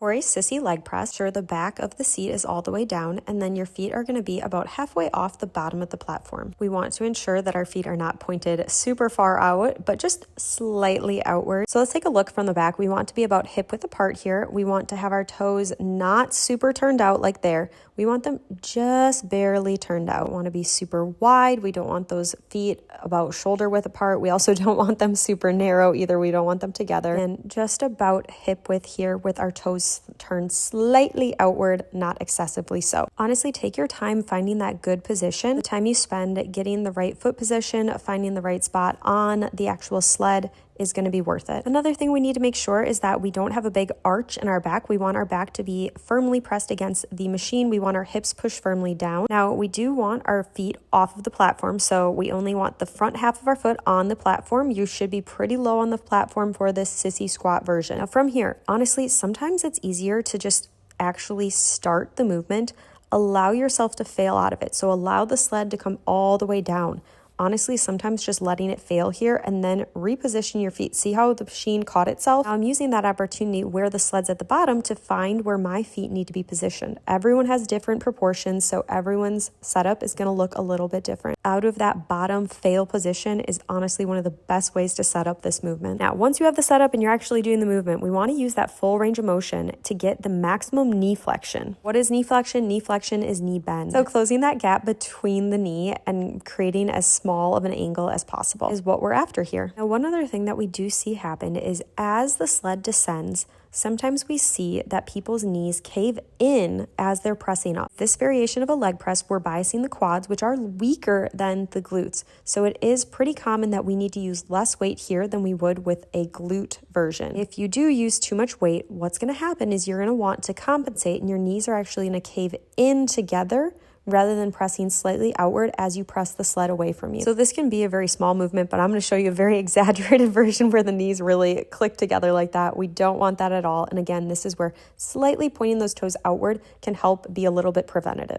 For a sissy leg press, sure the back of the seat is all the way down, and then your feet are going to be about halfway off the bottom of the platform. We want to ensure that our feet are not pointed super far out, but just slightly outward. So let's take a look from the back. We want to be about hip width apart here. We want to have our toes not super turned out like there. We want them just barely turned out. We want to be super wide. We don't want those feet about shoulder width apart. We also don't want them super narrow either. We don't want them together. And just about hip width here with our toes turned slightly outward, not excessively so. Honestly, take your time finding that good position. The time you spend getting the right foot position, finding the right spot on the actual sled is going to be worth it. Another thing we need to make sure is that we don't have a big arch in our back. We want our back to be firmly pressed against the machine. We want our hips pushed firmly down. Now, we do want our feet off of the platform, so we only want the front half of our foot on the platform. You should be pretty low on the platform for this sissy squat version. Now, from here, honestly, sometimes it's easier to just actually start the movement. Allow yourself to fail out of it. So allow the sled to come all the way down. Honestly, sometimes just letting it fail here and then reposition your feet. See how the machine caught itself? Now I'm using that opportunity where the sled's at the bottom to find where my feet need to be positioned. Everyone has different proportions, so everyone's setup is going to look a little bit different. Out of that bottom fail position is honestly one of the best ways to set up this movement. Now, once you have the setup and you're actually doing the movement, we want to use that full range of motion to get the maximum knee flexion. What is knee flexion? Knee flexion is knee bend. So closing that gap between the knee and creating as small of an angle as possible is what we're after here. Now, one other thing that we do see happen is as the sled descends, sometimes we see that people's knees cave in as they're pressing up. This variation of a leg press, we're biasing the quads, which are weaker than the glutes. So it is pretty common that we need to use less weight here than we would with a glute version. If you do use too much weight, what's going to happen is you're going to want to compensate and your knees are actually going to cave in together rather than pressing slightly outward as you press the sled away from you. So this can be a very small movement, but I'm going to show you a very exaggerated version where the knees really click together like that. We don't want that at all. And again, this is where slightly pointing those toes outward can help be a little bit preventative.